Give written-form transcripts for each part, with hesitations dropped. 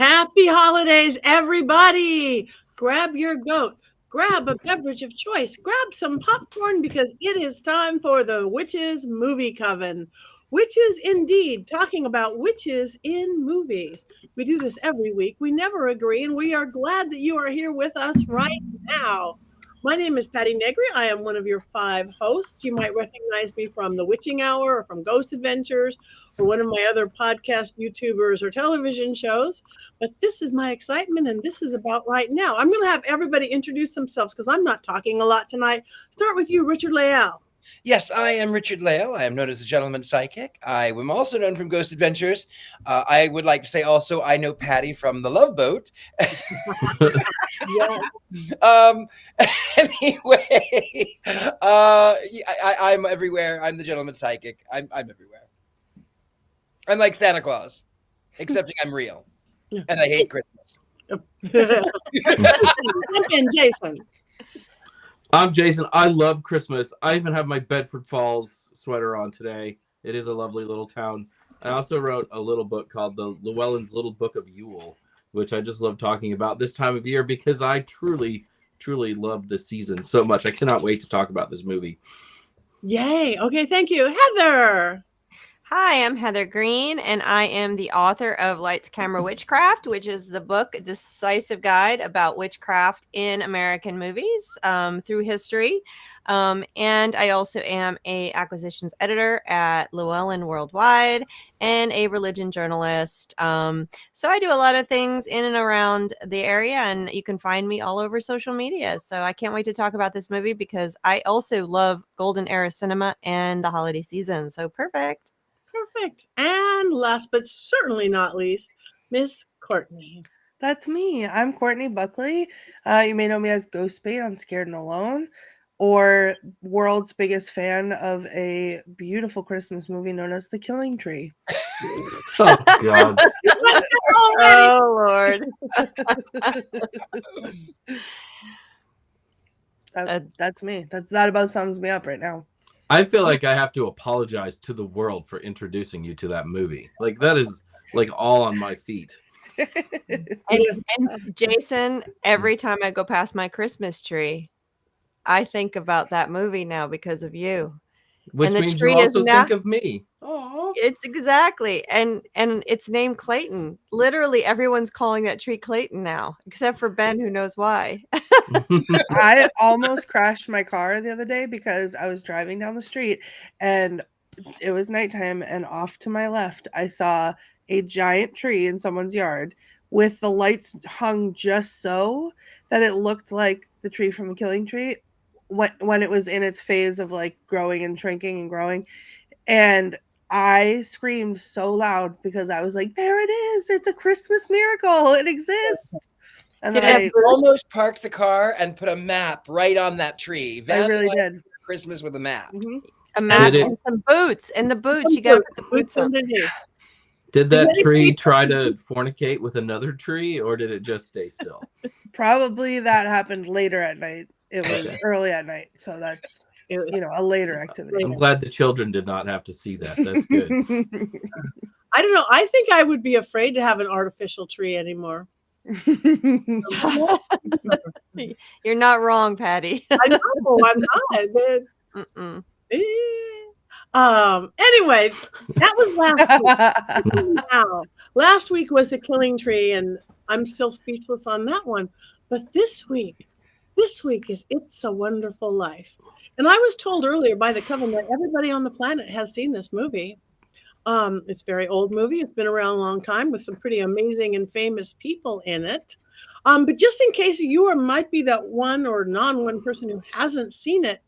Happy holidays, everybody! Grab your goat, grab a beverage of choice, grab some popcorn because it is time for the Witches Movie Coven. Witches indeed, talking about witches in movies. We do this every week. We never agree, and we are glad that you are here with us right now. My name is Patti Negri. I am one of your 5 hosts. You might recognize me from The Witching Hour or from Ghost Adventures or one of my other podcast YouTubers or television shows. But this is my excitement, and this is about right now. I'm going to have everybody introduce themselves because I'm not talking a lot tonight. Start with you, Richard-Lael. Yes, I am Richard-Lael. I am known as the Gentleman Psychic. I am also known from Ghost Adventures. I would like to say also I know Patti from The Love Boat. Anyway, I'm everywhere. I'm the Gentleman Psychic. I'm everywhere. I'm like Santa Claus, excepting I'm real, and I hate Christmas. And Jason. I'm Jason. I love Christmas. I even have my Bedford Falls sweater on today. It is a lovely little town. I also wrote a little book called The Llewellyn's Little Book of Yule, which I just love talking about this time of year because I truly, truly love this season so much. I cannot wait to talk about this movie. Yay. Okay, thank you. Heather. Hi, I'm Heather Greene, and I am the author of Lights, Camera, Witchcraft, which is the book decisive guide about witchcraft in American movies through history. And I also am a acquisitions editor at Llewellyn Worldwide and a religion journalist. So I do a lot of things in and around the area, and you can find me all over social media. So I can't wait to talk about this movie because I also love Golden Era cinema and the holiday season. So perfect. Perfect. And last but certainly not least, Miss Courtney. That's me. I'm Courtney Buckley. You may know me as Ghostbait on Scared and Alone, or world's biggest fan of a beautiful Christmas movie known as The Killing Tree. Oh, God. Oh, Lord. That's me. That about sums me up right now. I feel like I have to apologize to the world for introducing you to that movie. Like, that is, like, all on my feet. And Jason, every time I go past my Christmas tree, I think about that movie now because of you. Which and the means tree you also is now, think of me. Aww. It's exactly. And it's named Clayton. Literally everyone's calling that tree Clayton now, except for Ben, who knows why. I almost crashed my car the other day because I was driving down the street and it was nighttime, and off to my left I saw a giant tree in someone's yard with the lights hung just so that it looked like the tree from The Killing Tree when it was in its phase of like growing and shrinking and growing. And I screamed so loud because I was like, there it is. It's a Christmas miracle. It exists. And then I almost parked the car and put a map right on that tree. I really did. Christmas with a map. Mm-hmm. A map and some boots. And the boots, you got to put the boots on. Did that tree try to fornicate with another tree, or did it just stay still? Probably that happened later at night. It was early at night. So that's, a later activity. I'm glad the children did not have to see that. That's good. I don't know. I think I would be afraid to have an artificial tree anymore. You're not wrong, Patti. I know I'm not. Anyway, that was last week. Wow. Last week was The Killing Tree, and I'm still speechless on that one. But this week is It's a Wonderful Life. And I was told earlier by the Coven that everybody on the planet has seen this movie. It's a very old movie. It's been around a long time with some pretty amazing and famous people in it. But just in case you might be that one or non-one person who hasn't seen it,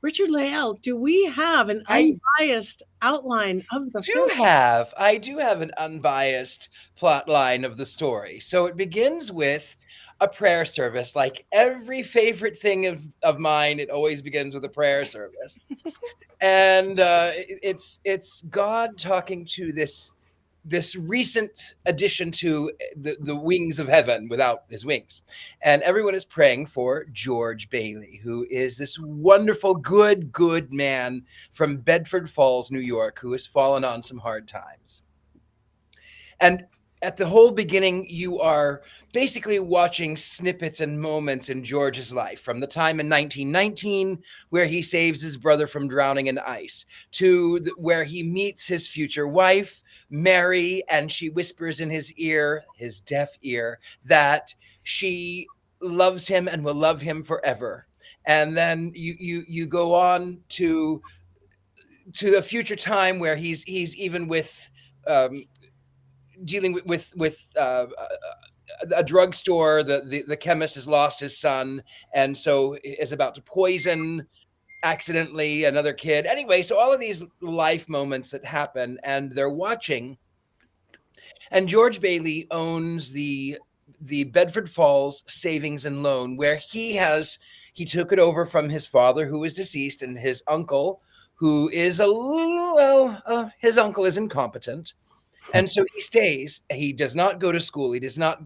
Richard-Lael, do we have an unbiased outline of the film? I do have an unbiased plot line of the story. So it begins with a prayer service. Like every favorite thing of mine, it always begins with a prayer service. And it's God talking to this recent addition to the wings of heaven without his wings. And everyone is praying for George Bailey, who is this wonderful, good man from Bedford Falls, New York, who has fallen on some hard times. And at the whole beginning, you are basically watching snippets and moments in George's life, from the time in 1919 where he saves his brother from drowning in ice, to where he meets his future wife, Mary, and she whispers in his ear, his deaf ear, that she loves him and will love him forever. And then you go on to the future time where he's even with dealing with a drugstore. The chemist has lost his son, and so is about to poison accidentally another kid. Anyway, so all of these life moments that happen, and they're watching. And George Bailey owns the Bedford Falls Savings and Loan, where he took it over from his father, who is deceased, and his uncle, who is his uncle is incompetent. And so he stays. He does not go to school. He does not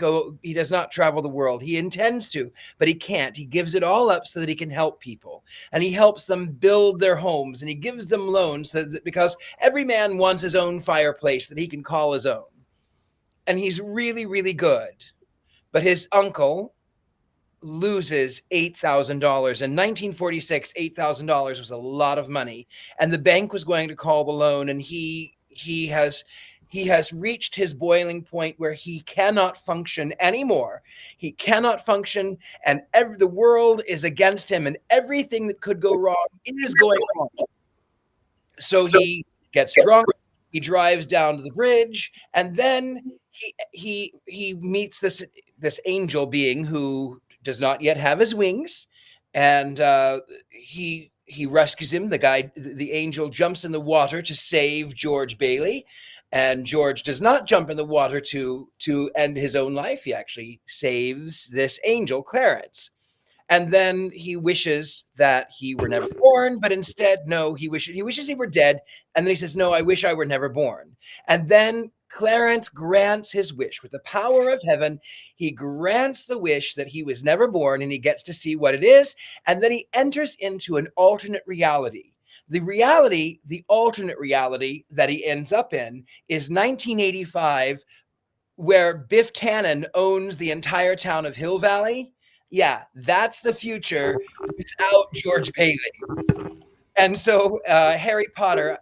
travel the world. He intends to, but he can't. He gives it all up so that he can help people. And he helps them build their homes, and he gives them loans because every man wants his own fireplace that he can call his own. And he's really, really good. But his uncle loses $8,000. In 1946, $8,000 was a lot of money. And the bank was going to call the loan, and he has reached his boiling point where he cannot function anymore. He cannot function, and the world is against him, and everything that could go wrong is going wrong. So he gets drunk. He drives down to the bridge, and then he meets this angel being who does not yet have his wings, and he rescues him. The angel jumps in the water to save George Bailey. And George does not jump in the water to end his own life. He actually saves this angel, Clarence. And then he wishes that he were never born, but instead, no, he wishes he were dead. And then he says, no, I wish I were never born. And then Clarence grants his wish. With the power of heaven, he grants the wish that he was never born, and he gets to see what it is. And then he enters into an alternate reality. The alternate reality that he ends up in is 1985, where Biff Tannen owns the entire town of Hill Valley. Yeah, that's the future without George Bailey. And so Harry Potter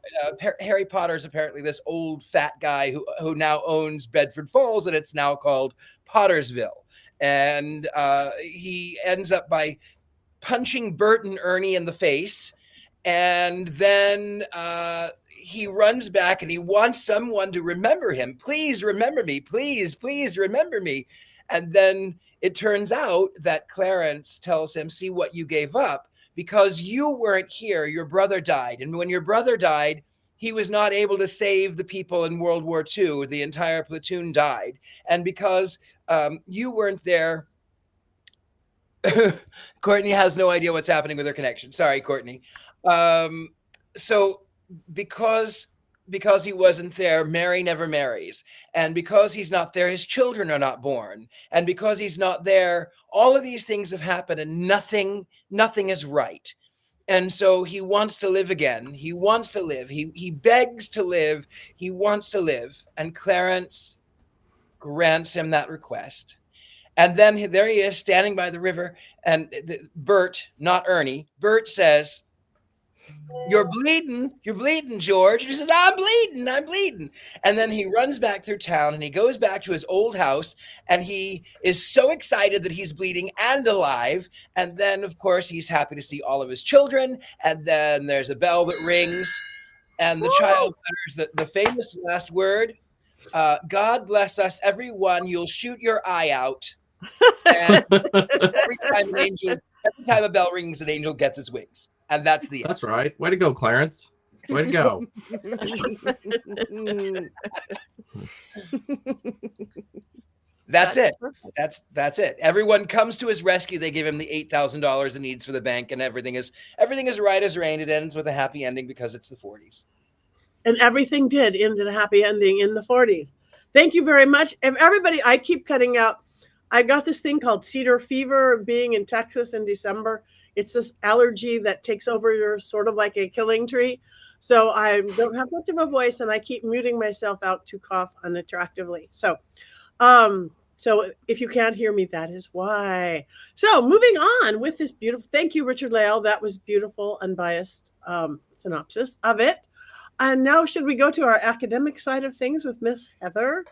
is apparently this old fat guy who now owns Bedford Falls, and it's now called Pottersville. And he ends up by punching Bert and Ernie in the face. And then he runs back, and he wants someone to remember him. Please remember me. Please, please remember me. And then it turns out that Clarence tells him, see what you gave up, because you weren't here. Your brother died. And when your brother died, he was not able to save the people in World War II. The entire platoon died. And because you weren't there, Courtney has no idea what's happening with her connection. Sorry, Courtney. So because he wasn't there, Mary never marries. And because he's not there, his children are not born. And because he's not there, all of these things have happened, and nothing is right. And so he wants to live again. He wants to live. He begs to live. He wants to live. And Clarence grants him that request. And then there he is standing by the river, and Bert, not Ernie, Bert says, you're bleeding, George. And he says, I'm bleeding. And then he runs back through town, and he goes back to his old house, and he is so excited that he's bleeding and alive. And then, of course, he's happy to see all of his children. And then there's a bell that rings, and the child utters the famous last word, God bless us, everyone, you'll shoot your eye out. And every time a bell rings, an angel gets its wings. And that's the end. That's right. Way to go, Clarence. Way to go. That's it. That's it. Everyone comes to his rescue. They give him the $8,000 he needs for the bank, and everything is right as rain. It ends with a happy ending because it's the 40s. And everything did end in a happy ending in the 40s. Thank you very much. And everybody, I keep cutting out. I got this thing called cedar fever being in Texas in December. It's this allergy that takes over your sort of like a killing tree. So I don't have much of a voice, and I keep muting myself out to cough unattractively. So if you can't hear me, that is why. So moving on with this beautiful, thank you, Richard-Lael. That was beautiful, unbiased synopsis of it. And now should we go to our academic side of things with Miss Heather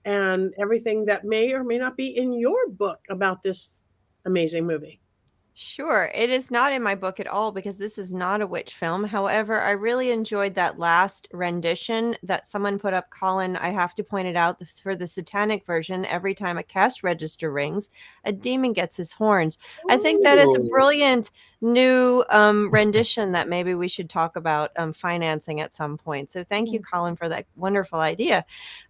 and everything that may or may not be in your book about this amazing movie? Sure. It is not in my book at all because this is not a witch film. However, I really enjoyed that last rendition that someone put up. Colin, I have to point it out, for the satanic version, every time a cash register rings, a demon gets his horns. I think that is a Ooh. brilliant new rendition that maybe we should talk about financing at some point. So thank you, Colin, for that wonderful idea.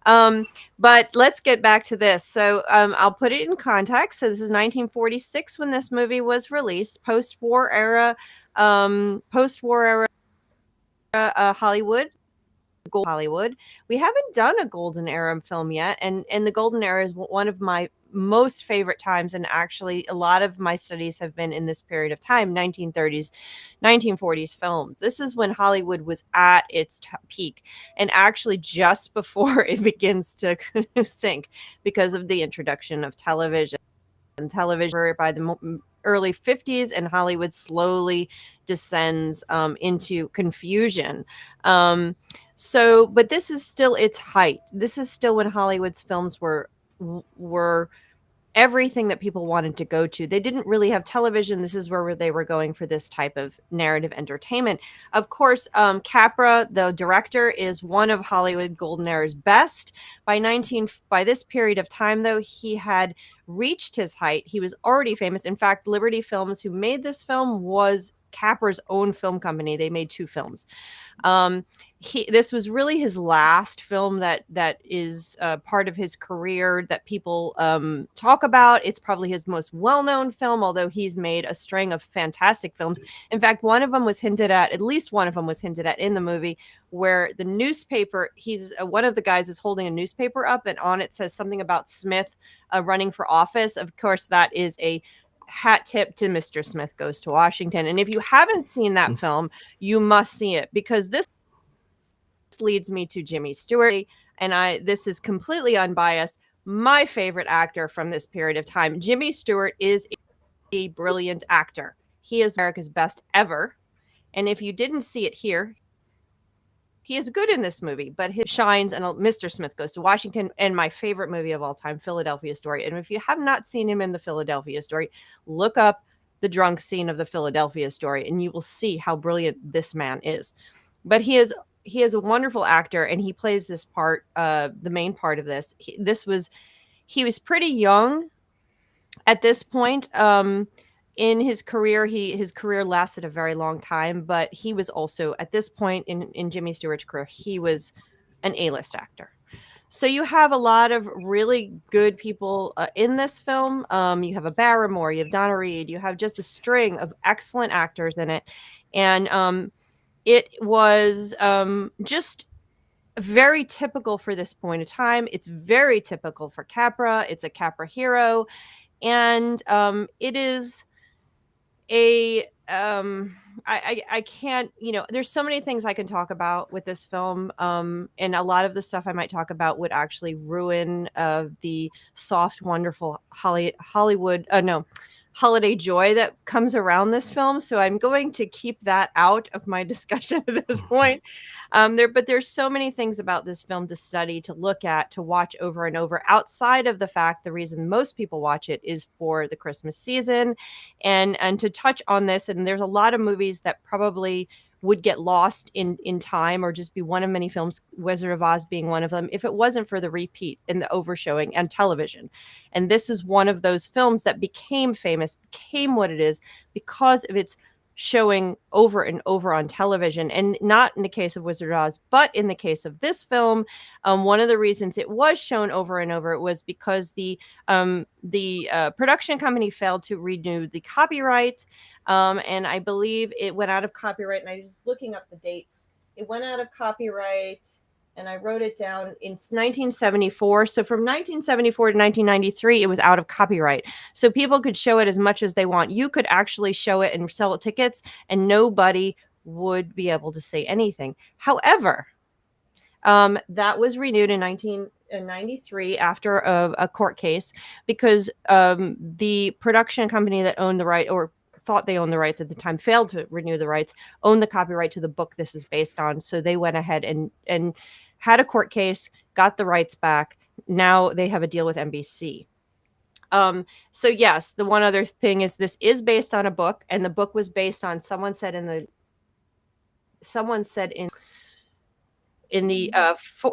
But let's get back to this. So I'll put it in context. So this is 1946 when this movie was released, post-war era Hollywood. Hollywood. We haven't done a golden era film yet, and the golden era is one of my most favorite times, and actually a lot of my studies have been in this period of time, 1930s, 1940s films. This is when Hollywood was at its peak, and actually just before it begins to sink because of the introduction of television. And television by the early 50s, and Hollywood slowly descends into confusion. But this is still its height. This is still when Hollywood's films were everything that people wanted to go to. They didn't really have television. This is where they were going for this type of narrative entertainment. Of course, Capra, the director, is one of Hollywood golden era's best. By this period of time, though, he had reached his height. He was already famous. In fact, Liberty Films, who made this film, was Capra's own film company. They made 2 films. This was really his last film that is part of his career that people talk about. It's probably his most well-known film, although he's made a string of fantastic films. In fact, at least one of them was hinted at in the movie, where the newspaper, one of the guys is holding a newspaper up, and on it says something about Smith running for office. Of course, that is a hat tip to Mr. Smith Goes to Washington. And if you haven't seen that film, you must see it, because this leads me to Jimmy Stewart. And this is completely unbiased. My favorite actor from this period of time. Jimmy Stewart is a brilliant actor. He is America's best ever. And if you didn't see it here, he is good in this movie, but his shines and Mr. Smith Goes to Washington, and my favorite movie of all time, Philadelphia Story. And if you have not seen him in the Philadelphia Story, look up the drunk scene of the Philadelphia Story, and you will see how brilliant this man is. But he is a wonderful actor, and he plays this part, the main part of this. He was pretty young at this point. In his career, his career lasted a very long time, but he was also, at this point in Jimmy Stewart's career, he was an A-list actor. So you have a lot of really good people in this film. You have a Barrymore, you have Donna Reed, you have just a string of excellent actors in it. And it was just very typical for this point of time. It's very typical for Capra. It's a Capra hero. And it is I can't, there's so many things I can talk about with this film. And a lot of the stuff I might talk about would actually ruin the soft, wonderful holiday joy that comes around this film. So I'm going to keep that out of my discussion at this point. But there's so many things about this film to study, to look at, to watch over and over, outside of the fact the reason most people watch it is for the Christmas season. And to touch on this, and there's a lot of movies that probably would get lost in time, or just be one of many films, Wizard of Oz being one of them, if it wasn't for the repeat and the overshowing and television. And this is one of those films that became famous, became what it is, because of its showing over and over on television. And not in the case of Wizard of Oz, but in the case of this film, one of the reasons it was shown over and over was because the production company failed to renew the copyright. And I believe it went out of copyright. And I was just looking up the dates. It went out of copyright, and I wrote it down in 1974. So from 1974 to 1993, it was out of copyright. So people could show it as much as they want. You could actually show it and sell tickets, and nobody would be able to say anything. However, that was renewed in 1993 after a court case because the production company that owned the right, or thought they owned the rights at the time, failed to renew the rights, owned the copyright to the book this is based on. So they went ahead and had a court case, got the rights back. Now they have a deal with NBC. So yes, the one other thing is this is based on a book, and the book was based on, someone said in the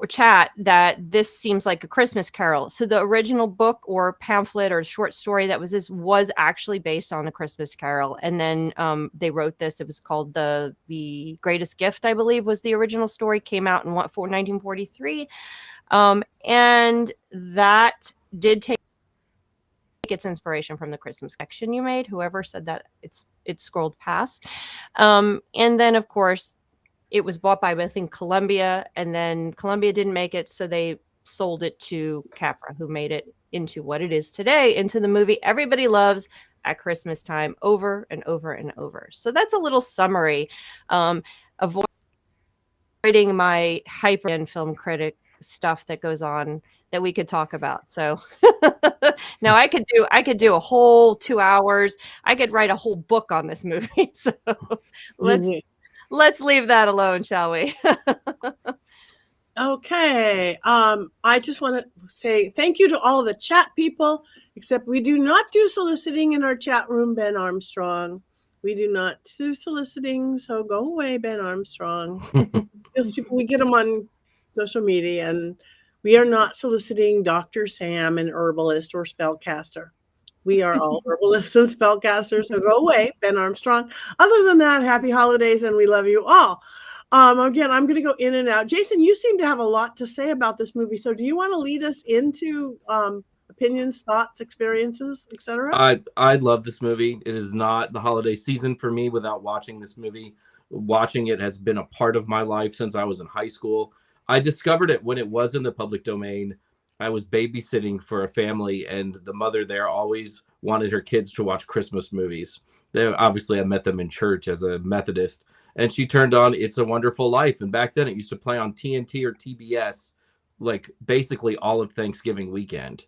chat that this seems like a Christmas Carol. So the original book or pamphlet or short story that was actually based on a Christmas Carol, and then they wrote this. It was called the Greatest Gift, I believe, was the original story. Came out in 1943, and that did take its inspiration from the Christmas section you made. Whoever said that, it's scrolled past, and then of course it was bought by, I think, Columbia, and then Columbia didn't make it, so they sold it to Capra, who made it into what it is today, into the movie everybody loves at Christmas time, over and over and over. So that's a little summary, avoiding my hyper and film critic stuff that goes on that we could talk about. So now I could do a whole 2 hours. I could write a whole book on this movie. So let's leave that alone, shall we? Okay. I just want to say thank you to all the chat people, except we do not do soliciting in our chat room, Ben Armstrong. We do not do soliciting, so go away, Ben Armstrong. Those people, we get them on social media, and we are not soliciting Dr. Sam, an herbalist or spellcaster. We are all herbalists and spellcasters, so go away, Ben Armstrong. Other than that, happy holidays, and we love you all. Again, I'm going to go in and out. Jason, you seem to have a lot to say about this movie, so do you want to lead us into opinions, thoughts, experiences, etc.? I love this movie. It is not the holiday season for me without watching this movie. Watching it has been a part of my life since I was in high school. I discovered it when it was in the public domain. I was babysitting for a family, and the mother there always wanted her kids to watch Christmas movies. Obviously, I met them in church as a Methodist, and she turned on It's a Wonderful Life. And back then, it used to play on TNT or TBS, like basically all of Thanksgiving weekend,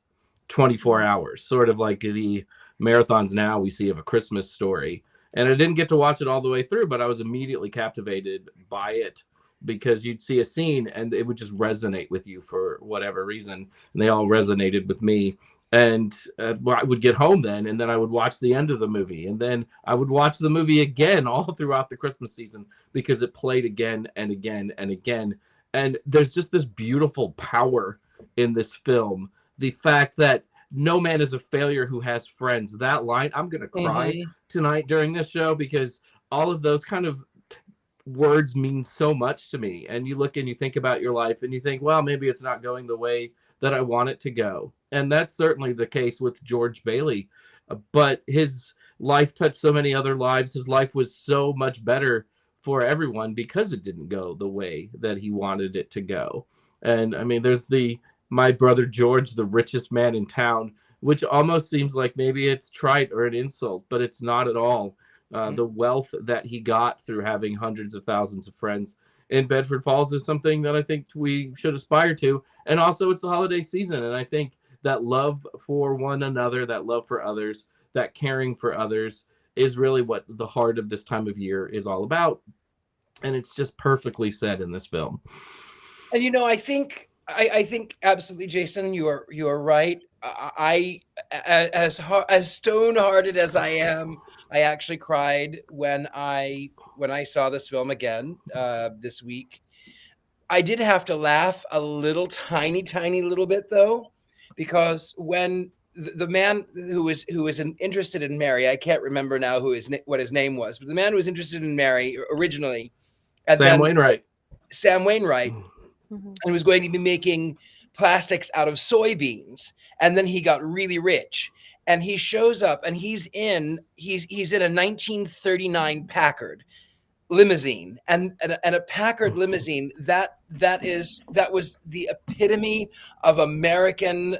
24 hours, sort of like the marathons now we see of A Christmas Story. And I didn't get to watch it all the way through, but I was immediately captivated by it, because you'd see a scene and it would just resonate with you for whatever reason. And they all resonated with me. And I would get home then, and then I would watch the end of the movie. And then I would watch the movie again all throughout the Christmas season, because it played again and again and again. And there's just this beautiful power in this film. The fact that no man is a failure who has friends. That line, I'm going to cry tonight during this show, because all of those kind of words mean so much to me. And you look and you think about your life and you think, well, maybe it's not going the way that I want it to go. And that's certainly the case with George Bailey. But his life touched so many other lives. His life was so much better for everyone because it didn't go the way that he wanted it to go. And I mean, there's My Brother George, the richest man in town, which almost seems like maybe it's trite or an insult, but it's not at all. The wealth that he got through having hundreds of thousands of friends in Bedford Falls is something that I think we should aspire to. And also, it's the holiday season, and I think that love for one another, that love for others, that caring for others is really what the heart of this time of year is all about. And it's just perfectly said in this film. And I think absolutely, Jason, you are right. I as stone-hearted as I am, I actually cried when I saw this film again this week. I did have to laugh a little, tiny little bit though, because when the man who was interested in Mary, I can't remember now what his name was, but the man who was interested in Mary originally, Sam Wainwright, and was going to be making plastics out of soybeans, and then he got really rich, and he shows up, and he's in a 1939 Packard limousine, and a Packard limousine that was the epitome of American,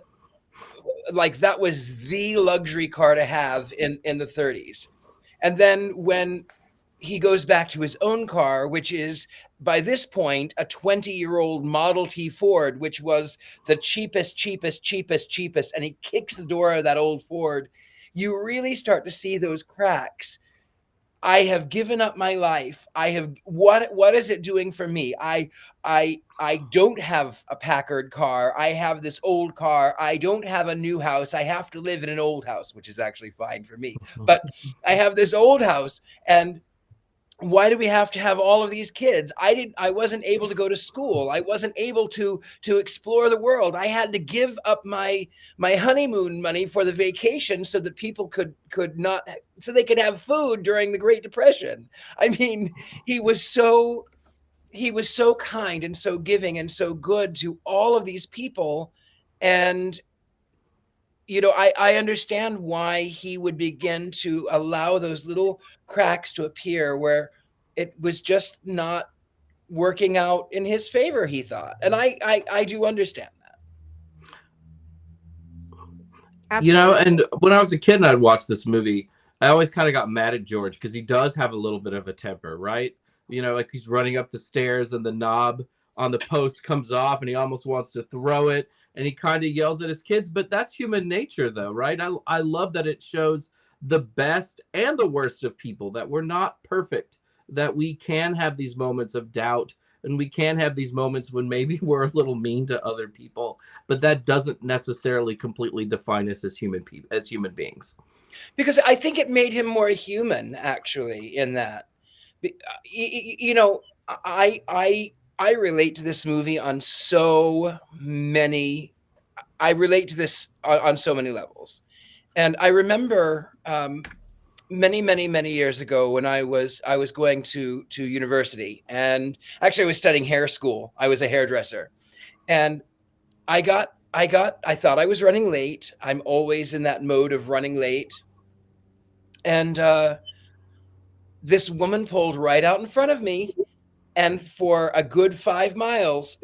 like that was the luxury car to have in the 30s. And then when he goes back to his own car, which is by this point a 20-year-old Model T Ford, which was the cheapest, and he kicks the door of that old Ford. You really start to see those cracks. I have given up my life. I have what is it doing for me? I don't have a Packard car. I have this old car. I don't have a new house. I have to live in an old house, which is actually fine for me. But I have this old house, and why do we have to have all of these kids? I wasn't able to go to school. I wasn't able to explore the world. I had to give up my honeymoon money for the vacation so that people could not, so they could have food during the Great Depression. I mean, he was so kind and so giving and so good to all of these people. And you know, I understand why he would begin to allow those little cracks to appear where it was just not working out in his favor, he thought. And I do understand that. Absolutely. You know, and when I was a kid and I'd watch this movie, I always kind of got mad at George because he does have a little bit of a temper, right? You know, like he's running up the stairs and the knob on the post comes off and he almost wants to throw it and he kind of yells at his kids, but that's human nature though, right? I love that it shows the best and the worst of people, that we're not perfect, that we can have these moments of doubt and we can have these moments when maybe we're a little mean to other people, but that doesn't necessarily completely define us as human beings. Because I think it made him more human, actually, in that. You know, I relate to this movie on so many. I relate to this on so many levels, and I remember many years ago when I was going to university, and actually I was studying hair school. I was a hairdresser, and I thought I was running late. I'm always in that mode of running late, and this woman pulled right out in front of me. And for a good 5 miles,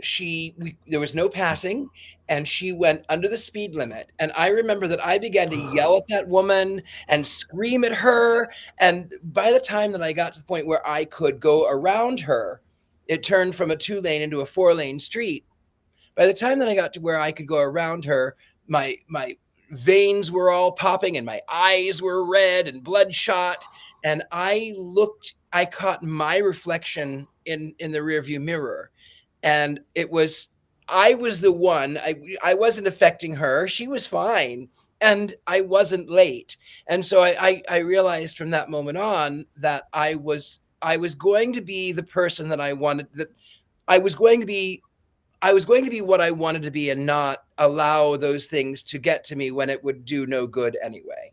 there was no passing, and she went under the speed limit. And I remember that I began to yell at that woman and scream at her. And by the time that I got to the point where I could go around her, it turned from a 2-lane into a 4-lane street. By the time that I got to where I could go around her, my veins were all popping and my eyes were red and bloodshot. And I caught my reflection in the rearview mirror. And I was the one, I wasn't affecting her. She was fine. And I wasn't late. And so I realized from that moment on that I was going to be the person that I wanted, that I was going to be what I wanted to be and not allow those things to get to me when it would do no good anyway.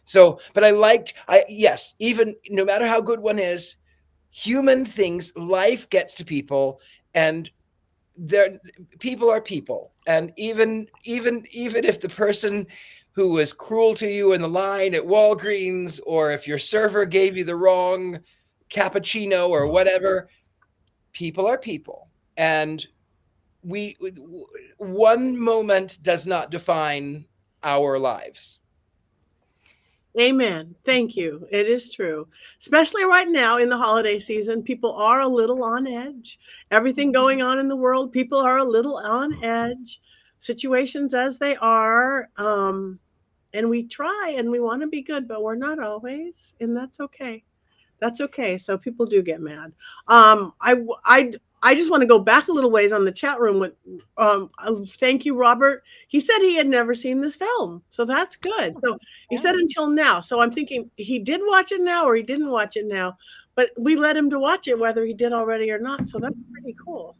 So, but yes, even no matter how good one is, human things, life gets to people, and people are people. And even if the person who was cruel to you in the line at Walgreens, or if your server gave you the wrong cappuccino or whatever, people are people. And one moment does not define our lives. Amen. Thank you. It is true. Especially right now in the holiday season, people are a little on edge. Everything going on in the world, people are a little on edge. Situations as they are. And we try and we want to be good, but we're not always. And that's okay. That's okay. So people do get mad. I just want to go back a little ways on the chat room with thank you, Robert. He said he had never seen this film. So that's good. So he said until now. So I'm thinking he did watch it now or he didn't watch it now, but we let him to watch it whether he did already or not. So that's pretty cool.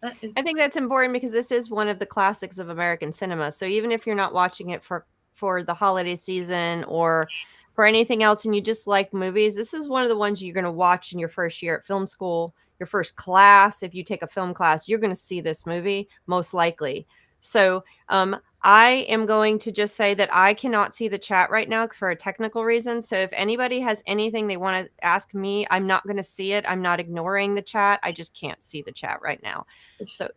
I think that's important because this is one of the classics of American cinema. So even if you're not watching it for the holiday season or for anything else and you just like movies, this is one of the ones you're going to watch in your first year at film school. Your first class, if you take a film class, you're going to see this movie most likely. So I am going to just say that I cannot see the chat right now for a technical reason. So if anybody has anything they want to ask me, I'm not going to see it. I'm not ignoring the chat. I just can't see the chat right now. So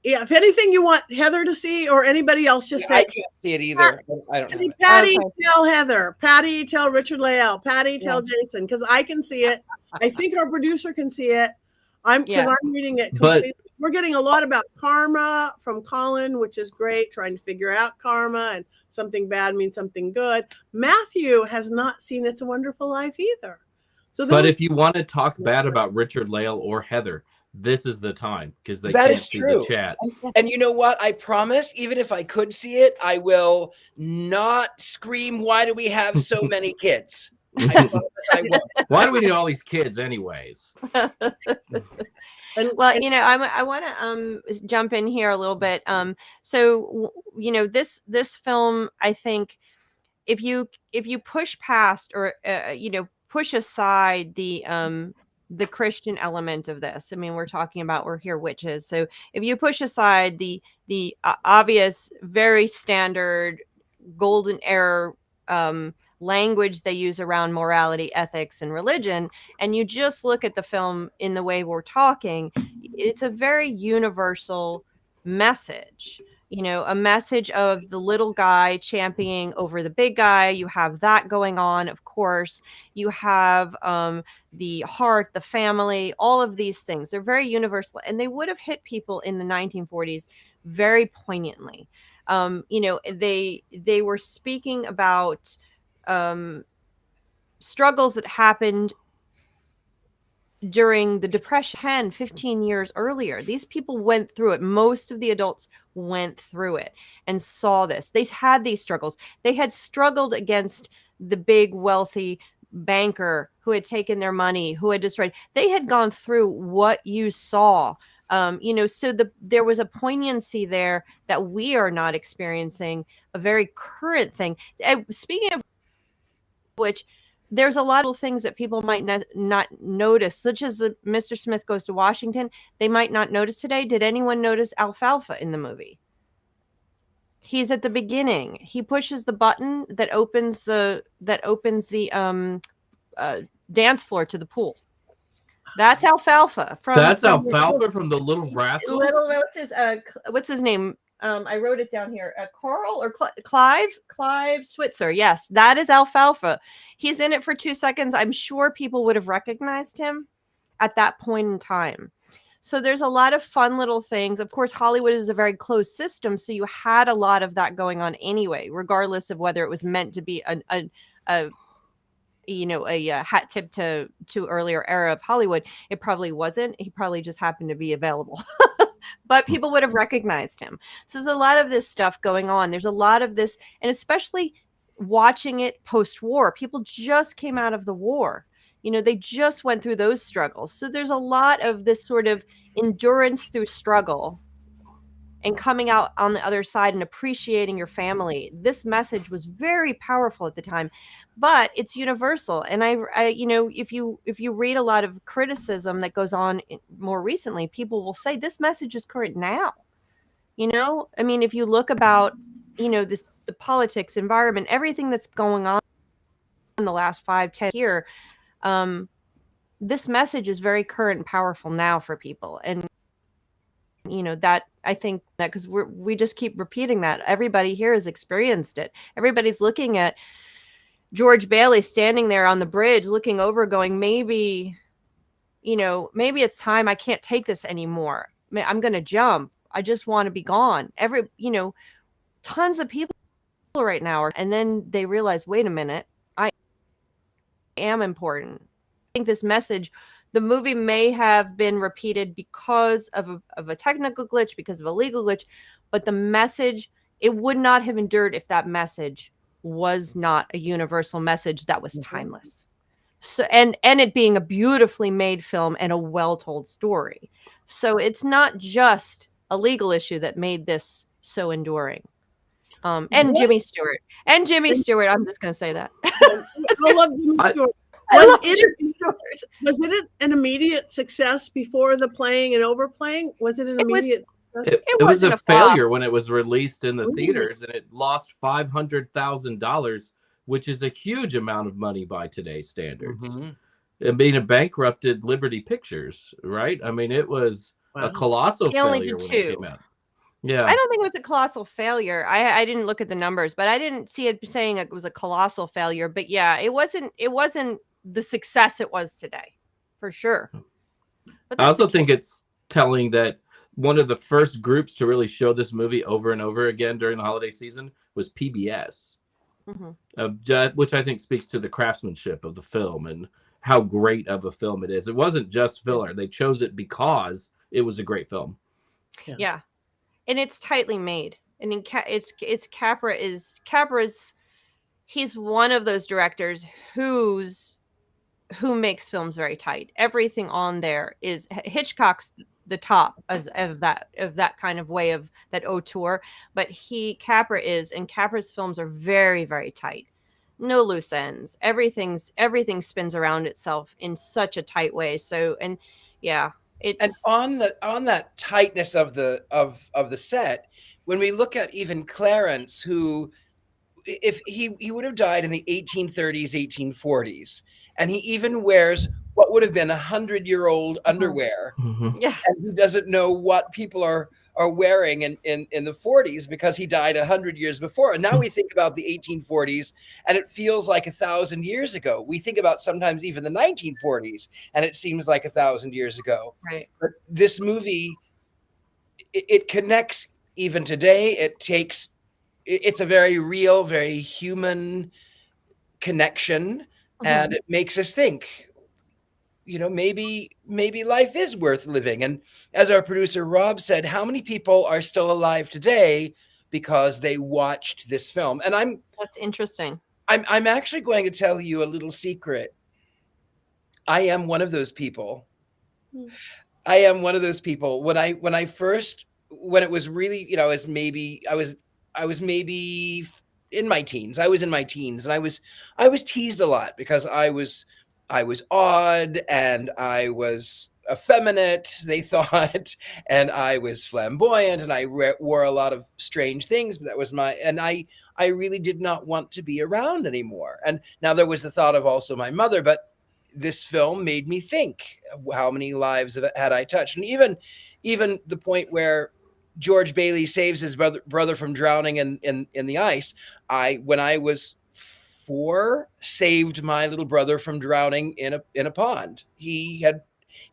Yeah, if anything you want Heather to see or anybody else, just I say, can't see it either. I don't have it. Patty, Okay. tell Heather. Patty, tell Richard-Lael. Patty, tell Yeah. Jason, because I can see it. I think our producer can see it. I'm reading it completely. We're getting a lot about karma from Colin, which is great, trying to figure out karma, and something bad means something good. Matthew has not seen It's a Wonderful Life either. So But if you want to talk bad about Richard-Lael or Heather, this is the time, because they That can't is see true. the chat. And you know what? I promise, even if I could see it, I will not scream, "Why do we have so many kids?" I promise I won't. Why do we need all these kids anyways? Well, you know, I want to jump in here a little bit. So you know, this film, I think, if you push past or you know, push aside the Christian element of this. I mean, we're here witches. So if you push aside the obvious, very standard golden era language they use around morality, ethics, and religion, and you just look at the film in the way we're talking, it's a very universal message. You know, a message of the little guy championing over the big guy. You have that going on, of course. You have the heart, the family, all of these things. They're very universal, and they would have hit people in the 1940s very poignantly. You know, they were speaking about struggles that happened during the Depression 10, 15 years earlier. These people went through it. Most of the adults went through it and saw this. They had these struggles. They had struggled against the big, wealthy banker who had taken their money, who had destroyed. They had gone through what you saw. You know, so there was a poignancy there that we are not experiencing, a very current thing. Speaking of which, there's a lot of things that people might not notice, such as Mr. Smith Goes to Washington. They might not notice today. Did anyone notice Alfalfa in the movie? He's at the beginning. He pushes the button that opens the dance floor to the pool. That's Alfalfa from Alfalfa from the Little Rascals. What's his name? I wrote it down here. Carl or Clive Switzer. Yes, that is Alfalfa. He's in it for 2 seconds. I'm sure people would have recognized him at that point in time. So there's a lot of fun little things. Of course, Hollywood is a very closed system, so you had a lot of that going on anyway, regardless of whether it was meant to be a hat tip to earlier era of Hollywood. It probably wasn't. He probably just happened to be available. But people would have recognized him. So there's a lot of this stuff going on. There's a lot of this, and especially watching it post-war. People just came out of the war. You know, they just went through those struggles. So there's a lot of this sort of endurance through struggle and coming out on the other side and appreciating your family. This message was very powerful at the time, but it's universal. And I you know, if you read a lot of criticism that goes on more recently, people will say this message is current now. You know, I mean, if you look about, you know, the politics, environment, everything that's going on in the last 5-10 years, this message is very current and powerful now for people. And you know, that I think that because we just keep repeating that everybody here has experienced it. Everybody's looking at George Bailey standing there on the bridge, looking over, going, maybe it's time. I can't take this anymore. I'm going to jump. I just want to be gone. Tons of people right now and then they realize, wait a minute, I am important. I think this message, the movie may have been repeated because of a technical glitch, because of a legal glitch, but the message, it would not have endured if that message was not a universal message that was timeless. So, and it being a beautifully made film and a well-told story. So it's not just a legal issue that made this so enduring. And Jimmy Stewart. I'm just going to say that. I love Jimmy Stewart. Was it an immediate success before the playing and overplaying? Was it an immediate success? It was a failure when it was released in the theaters, and it lost $500,000, which is a huge amount of money by today's standards. Mm-hmm. And being a bankrupted Liberty Pictures, right? I mean, it was a colossal failure when it came out. Yeah. I don't think it was a colossal failure. I didn't look at the numbers, but I didn't see it saying it was a colossal failure. But yeah, it wasn't the success it was today, for sure. But I that's also think it's telling that one of the first groups to really show this movie over and over again during the holiday season was PBS, which I think speaks to the craftsmanship of the film and how great of a film it is. It wasn't just filler. They chose it because it was a great film. Yeah. And it's tightly made. And it's Capra's he's one of those directors who makes films very tight. Everything on there is Hitchcock's the top of that kind of way of that auteur, but Capra's films are very, very tight. No loose ends. Everything spins around itself in such a tight way. So, and yeah, it's on that tightness of the set, when we look at even Clarence, who, if he would have died in the 1830s, 1840s, and he even wears what would have been 100-year-old underwear, yeah, and he doesn't know what people are wearing in the 40s because he died 100 years before. And now we think about the 1840s and it feels like 1,000 years ago. We think about sometimes even the 1940s and it seems like 1,000 years ago. Right. But this movie, it connects even today. It's a very real, very human connection, and it makes us think, maybe life is worth living. And as our producer Rob said, how many people are still alive today because they watched this film? And that's interesting. I'm actually going to tell you a little secret. I am one of those people. I am one of those people. When it was really, I was maybe in my teens. I was in my teens, and I was teased a lot because I was odd and I was effeminate, they thought, and I was flamboyant and I wore a lot of strange things, but that was I really did not want to be around anymore. And now there was the thought of also my mother, but this film made me think, how many lives had I touched? And even the point where George Bailey saves his brother from drowning in the ice. When I was 4, saved my little brother from drowning in a pond. He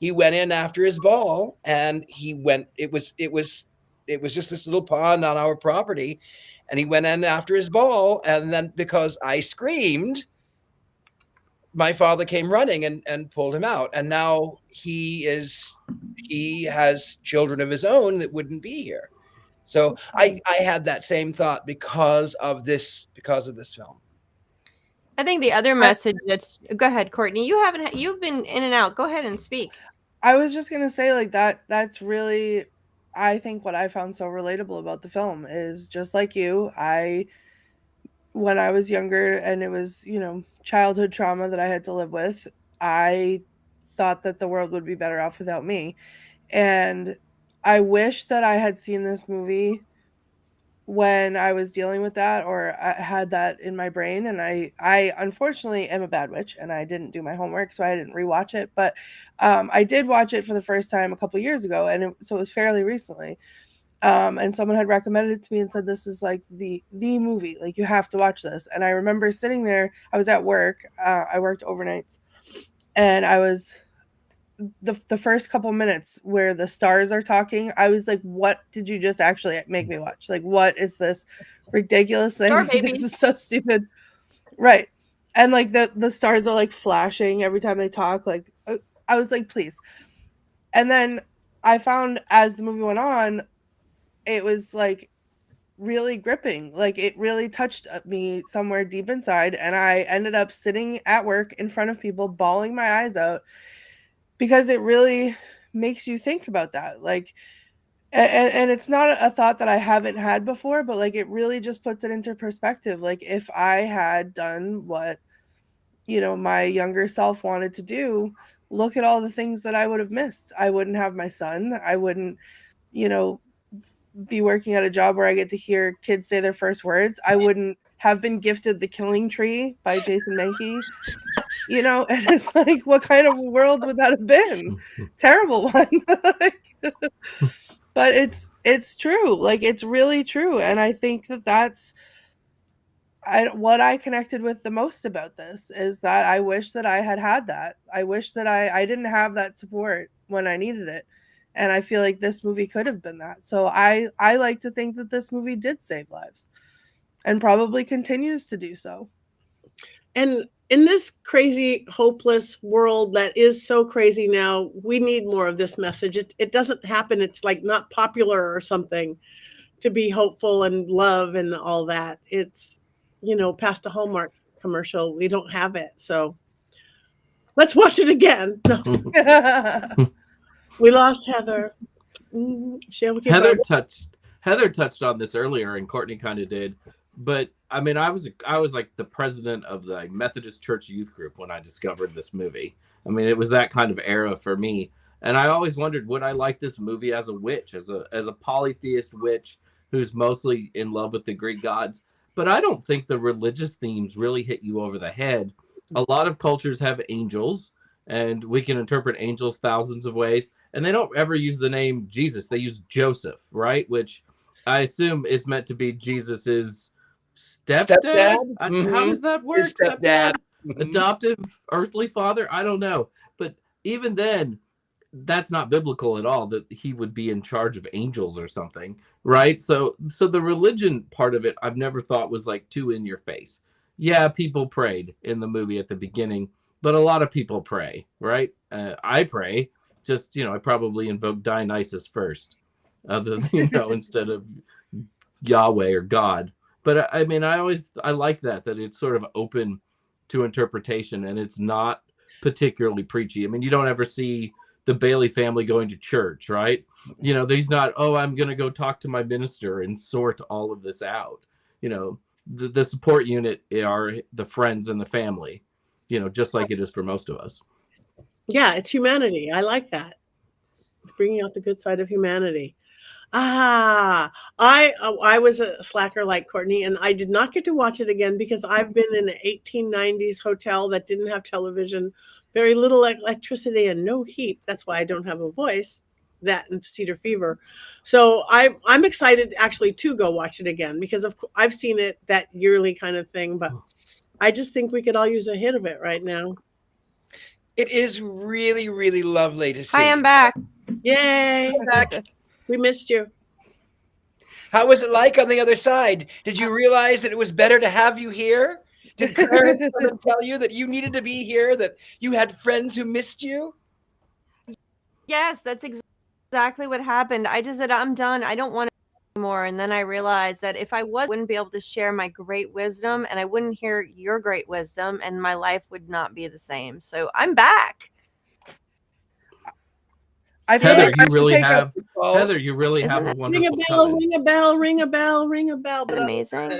went in after his ball, and it was just this little pond on our property, and he went in after his ball, and then because I screamed, my father came running and pulled him out, and now he has children of his own that wouldn't be here. So I had that same thought because of this film. I think the other message go ahead, Courtney. You've been in and out. Go ahead and speak. I was just going to say, like, that's really, I think, what I found so relatable about the film is just like you. When I was younger and it was, childhood trauma that I had to live with, I thought that the world would be better off without me. And I wish that I had seen this movie when I was dealing with that, or I had that in my brain. And I unfortunately am a bad witch and I didn't do my homework, so I didn't rewatch it. But I did watch it for the first time a couple of years ago, and so it was fairly recently. And someone had recommended it to me and said, this is like the movie, like you have to watch this. And I remember sitting there, I was at work, I worked overnights, and I was the first couple minutes where the stars are talking, I was like, what did you just actually make me watch? Like, what is this ridiculous thing? This is so stupid. Right. And like the stars are like flashing every time they talk. Like, I was like, please. And then I found as the movie went on, it was like really gripping. Like, it really touched me somewhere deep inside. And I ended up sitting at work in front of people, bawling my eyes out, because it really makes you think about that. Like, and it's not a thought that I haven't had before, but like, it really just puts it into perspective. Like, if I had done what, my younger self wanted to do, look at all the things that I would have missed. I wouldn't have my son. I wouldn't, be working at a job where I get to hear kids say their first words. I wouldn't have been gifted The Killing Tree by Jason Mankey. And it's like, what kind of world would that have been? Terrible one. But but it's true. Like, it's really true. And I think that's what I connected with the most about this is that I wish that I had that. I wish that I didn't have that support when I needed it. And I feel like this movie could have been that. So I like to think that this movie did save lives and probably continues to do so. And in this crazy, hopeless world that is so crazy now, we need more of this message. It doesn't happen. It's like not popular or something to be hopeful and love and all that. It's, past a Hallmark commercial. We don't have it. So let's watch it again. No. We lost Heather. Heather touched on this earlier, and Courtney kind of did. But I mean, I was like the president of the Methodist Church youth group when I discovered this movie. I mean, it was that kind of era for me, and I always wondered, would I like this movie as a witch, as a polytheist witch who's mostly in love with the Greek gods? But I don't think the religious themes really hit you over the head. A lot of cultures have angels, and we can interpret angels thousands of ways, and they don't ever use the name Jesus. They use Joseph, right? Which I assume is meant to be Jesus's stepdad? Mm-hmm. How does that work? His stepdad. Adoptive earthly father? I don't know. But even then, that's not biblical at all, that he would be in charge of angels or something, right? So the religion part of it, I've never thought was like too in your face. Yeah, people prayed in the movie at the beginning, but a lot of people pray, right? I pray, just, I probably invoke Dionysus first, other than, instead of Yahweh or God. But I mean, I like that it's sort of open to interpretation, and it's not particularly preachy. I mean, you don't ever see the Bailey family going to church, right? He's not, I'm going to go talk to my minister and sort all of this out. The support unit are the friends and the family, just like it is for most of us. Yeah, it's humanity. I like that. It's bringing out the good side of humanity. I was a slacker like Courtney, and I did not get to watch it again because I've been in an 1890s hotel that didn't have television, very little electricity, and no heat. That's why I don't have a voice. That and Cedar Fever. So I'm excited actually to go watch it again because I've seen it, that yearly kind of thing, but I just think we could all use a hit of it right now. It is really, really lovely to see. Hi, I'm back. Yay! I'm back. We missed you. How was it like on the other side? Did you realize that it was better to have you here? Did Claire tell you that you needed to be here, that you had friends who missed you? Yes, that's exactly what happened. I just said, I'm done. I don't want it anymore. And then I realized that if I wouldn't be able to share my great wisdom, and I wouldn't hear your great wisdom, and my life would not be the same. So I'm back. Heather, you really have a wonderful ring a bell, coven. Ring a bell, ring a bell, ring a bell. But amazing.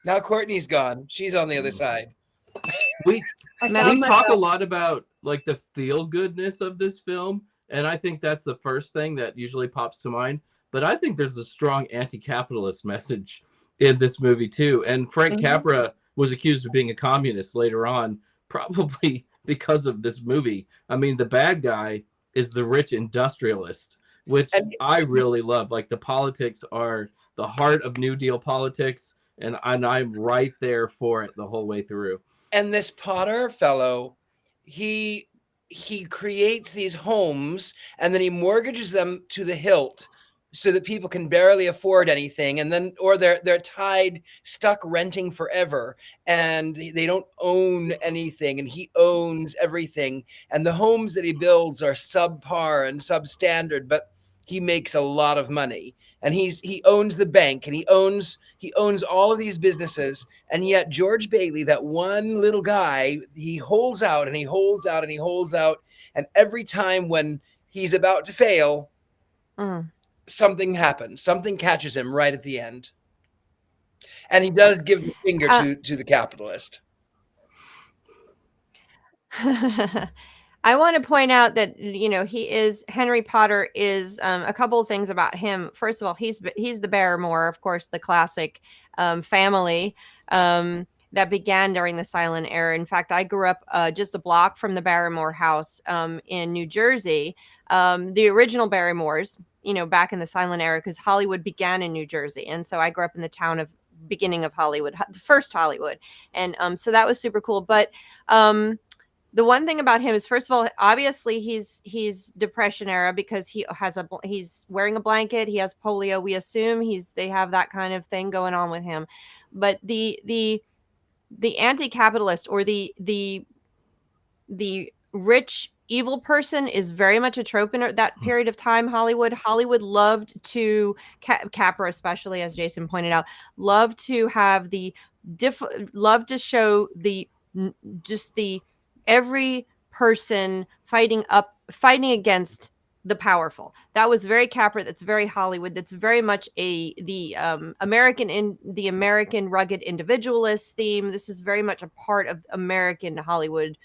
Now Courtney's gone. She's on the other side. We talk a lot about like the feel goodness of this film, and I think that's the first thing that usually pops to mind. But I think there's a strong anti-capitalist message in this movie too. And Frank Capra was accused of being a communist later on, probably because of this movie. I mean, the bad guy is the rich industrialist, which I really love. Like, the politics are the heart of New Deal politics, and I'm right there for it the whole way through. And this Potter fellow, he creates these homes and then he mortgages them to the hilt so that people can barely afford anything, and then or they're stuck renting forever, and they don't own anything, and he owns everything. And the homes that he builds are subpar and substandard, but he makes a lot of money. And he owns the bank, and he owns all of these businesses. And yet George Bailey, that one little guy, he holds out and he holds out and he holds out. And every time when he's about to fail, something happens. Something catches him right at the end. And he does give the finger to the capitalist. I want to point out that, Henry Potter is a couple of things about him. First of all, he's the Barrymore, of course, the classic family that that began during the silent era. In fact, I grew up just a block from the Barrymore house in New Jersey. The original Barrymores, back in the silent era, because Hollywood began in New Jersey. And so I grew up in the town of beginning of Hollywood, the first Hollywood. And so that was super cool. But the one thing about him is, first of all, obviously he's Depression era, because he's wearing a blanket. He has polio. We assume they have that kind of thing going on with him. But the anti-capitalist, or the rich evil person, is very much a trope in that period of time. Hollywood loved to, Capra especially, as Jason pointed out, loved to have loved to show just the every person fighting against the powerful. That was very Capra. That's very Hollywood. That's very much the American rugged individualist theme. This is very much a part of American Hollywood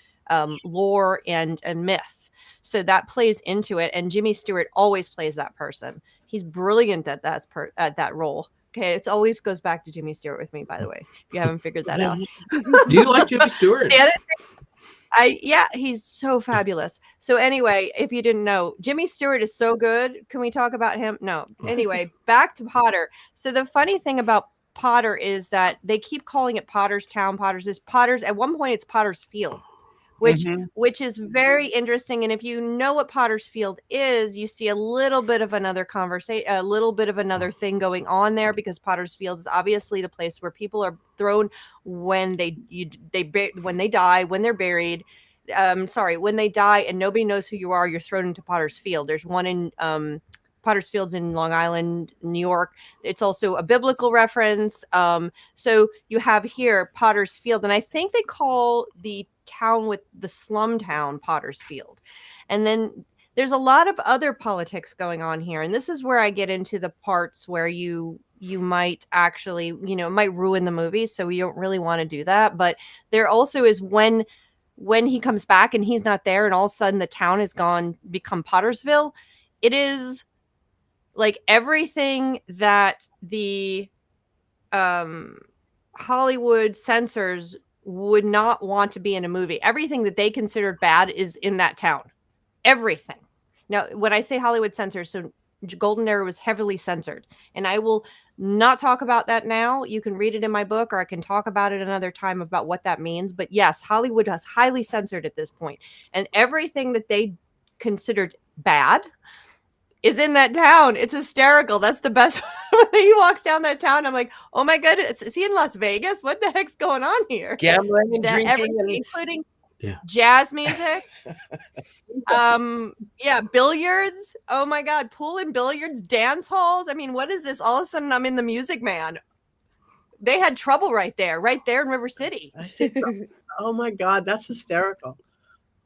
lore and myth. So that plays into it. And Jimmy Stewart always plays that person. He's brilliant at that role. Okay, it always goes back to Jimmy Stewart with me, by the way, if you haven't figured that out. Do you like Jimmy Stewart? The other thing, he's so fabulous. So anyway, if you didn't know, Jimmy Stewart is so good. Can we talk about him? No. Anyway, back to Potter. So the funny thing about Potter is that they keep calling it Potter's Town. At one point it's Potter's Field, which is very interesting. And if you know what Potter's Field is, you see a little bit of another conversation, a little bit of another thing going on there, because Potter's Field is obviously the place where people are thrown when they die, when they're buried. When they die and nobody knows who you are, you're thrown into Potter's Field. There's one in Potter's Field's in Long Island, New York. It's also a biblical reference. So you have here Potter's Field, and I think they call the town with the slum town Potter's Field. And then there's a lot of other politics going on here, and this is where I get into the parts where you might actually, it might ruin the movie, so we don't really want to do that. But there also is when he comes back and he's not there, and all of a sudden the town has become Pottersville. It is like everything that the Hollywood censors would not want to be in a movie. Everything that they considered bad is in that town. Everything. Now, when I say Hollywood censors, so Golden Era was heavily censored, and I will not talk about that now. You can read it in my book, or I can talk about it another time about what that means. But yes, Hollywood has highly censored at this point, and everything that they considered bad is in that town. It's hysterical. That's the best. When he walks down that town, I'm like, oh my goodness, is he in Las Vegas? What the heck's going on here? Gambling and drinking, including jazz music. Billiards. Oh my God, pool and billiards, dance halls. I mean, what is this? All of a sudden, I'm in the Music Man. They had trouble right there in River City. Oh my God, that's hysterical.